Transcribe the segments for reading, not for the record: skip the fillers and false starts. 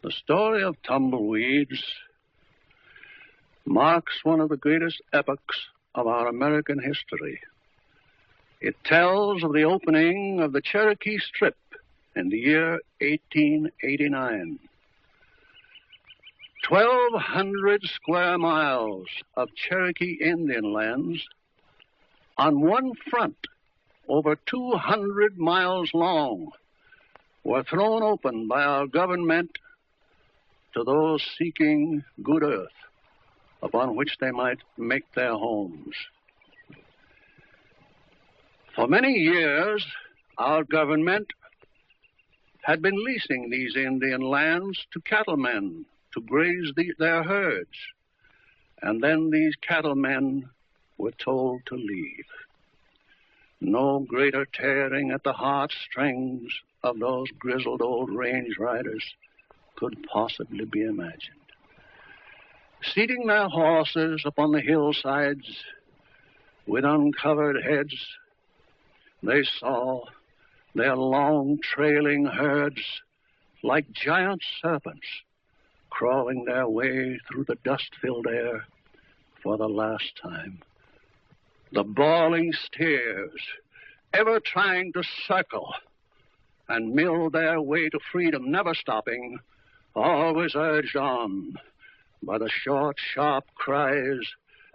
The story of Tumbleweeds marks one of the greatest epochs of our American history. It tells of the opening of the Cherokee Strip in the year 1889. 1,200 square miles of Cherokee Indian lands on one front, over 200 miles long, were thrown open by our government to those seeking good earth upon which they might make their homes. For many years, our government had been leasing these Indian lands to cattlemen to graze their herds, and then these cattlemen were told to leave. No greater tearing at the heartstrings of those grizzled old range riders could possibly be imagined. Seating their horses upon the hillsides with uncovered heads, they saw their long trailing herds like giant serpents crawling their way through the dust-filled air for the last time. The bawling steers, ever trying to circle and mill their way to freedom, never stopping, always urged on by the short, sharp cries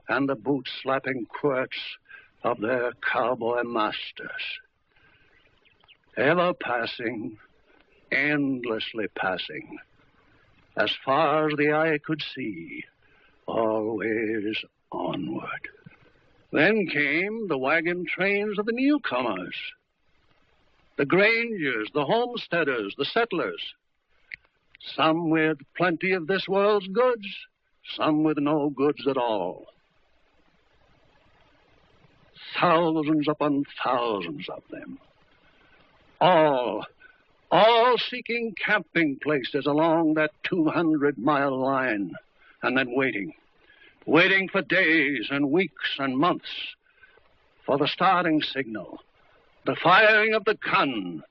and the boot-slapping quirks of their cowboy masters. Ever passing, endlessly passing, as far as the eye could see, always onward. Then came the wagon trains of the newcomers, the grangers, the homesteaders, the settlers, some with plenty of this world's goods, some with no goods at all. Thousands upon thousands of them, all seeking camping places along that 200-mile line, and then waiting for days and weeks and months for the starting signal, the firing of the gun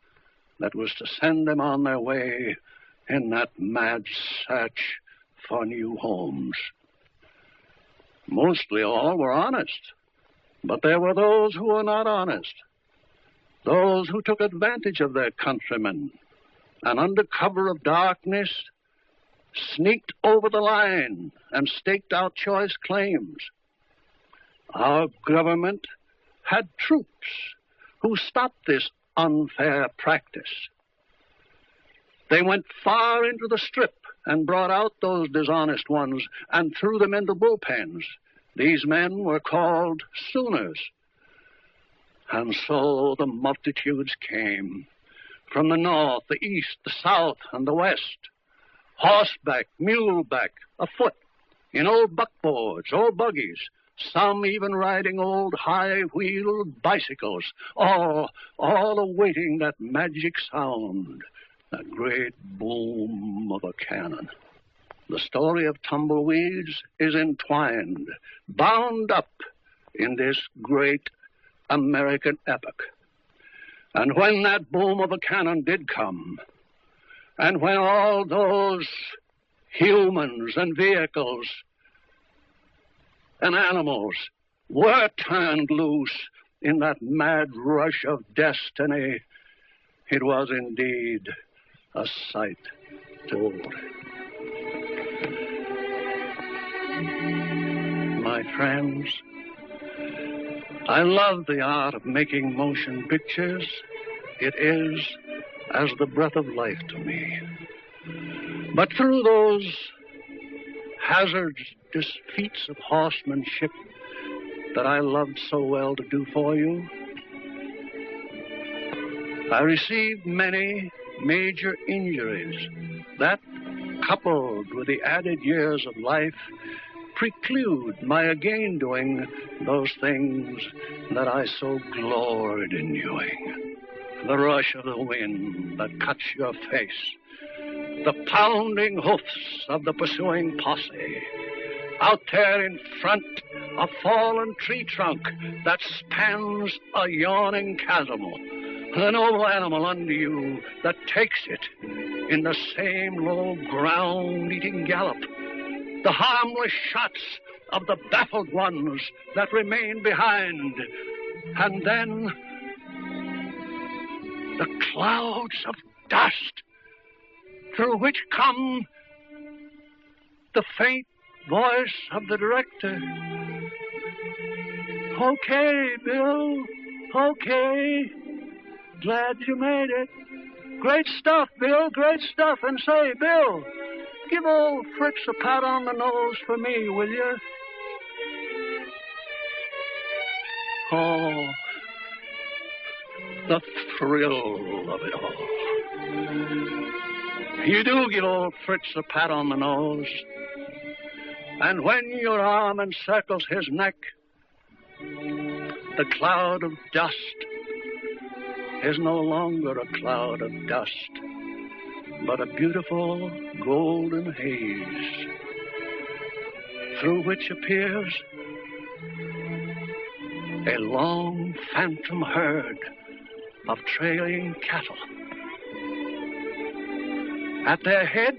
that was to send them on their way in that mad search for new homes. Mostly all were honest, but there were those who were not honest, those who took advantage of their countrymen and under cover of darkness sneaked over the line and staked out choice claims. Our government had troops who stopped this unfair practice. They went far into the Strip and brought out those dishonest ones and threw them into bullpens. These men were called Sooners. And so the multitudes came from the north, the east, the south, and the west, horseback, muleback, afoot, in old buckboards, old buggies, some even riding old high-wheeled bicycles, all awaiting that magic sound, that great boom of a cannon. The story of Tumbleweeds is entwined, bound up in this great American epoch. And when that boom of a cannon did come, and when all those humans and vehicles and animals were turned loose in that mad rush of destiny, it was indeed a sight to behold. My friends, I love the art of making motion pictures. It is as the breath of life to me. But through those hazardous feats of horsemanship that I loved so well to do for you, I received many major injuries that, coupled with the added years of life, preclude my again doing those things that I so gloried in doing. The rush of the wind that cuts your face, the pounding hoofs of the pursuing posse, out there in front, a fallen tree trunk that spans a yawning chasm, The noble animal under you that takes it in the same low ground-eating gallop. The harmless shots of the baffled ones that remain behind. And then the clouds of dust through which come the faint voice of the director. Okay, Bill. Okay. Glad you made it. Great stuff, Bill. Great stuff. And say, Bill, give old Fritz a pat on the nose for me, will you? Oh, the thrill of it all. You do give old Fritz a pat on the nose. And when your arm encircles his neck, the cloud of dust is no longer a cloud of dust, but a beautiful golden haze, through which appears a long phantom herd of trailing cattle. At their head,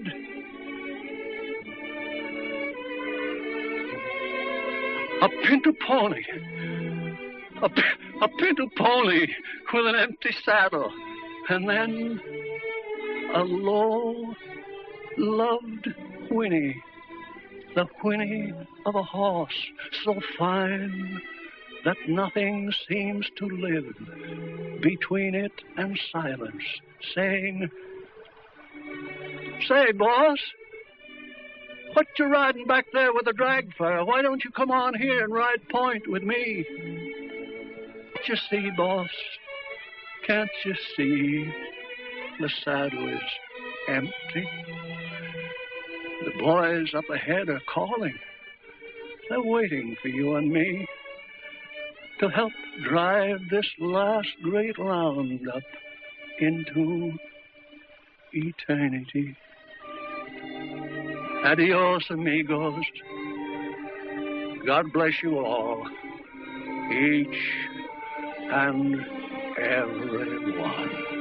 a pinto pony. A pinto pony with an empty saddle. And then a low, loved whinny. The whinny of a horse, so fine that nothing seems to live between it and silence, saying, "Say, boss, what you riding back there with the drag for? Why don't you come on here and ride point with me?" Can't you see, boss? Can't you see the saddle is empty? The boys up ahead are calling. They're waiting for you and me to help drive this last great roundup into eternity. Adios, amigos. God bless you all, each and every one.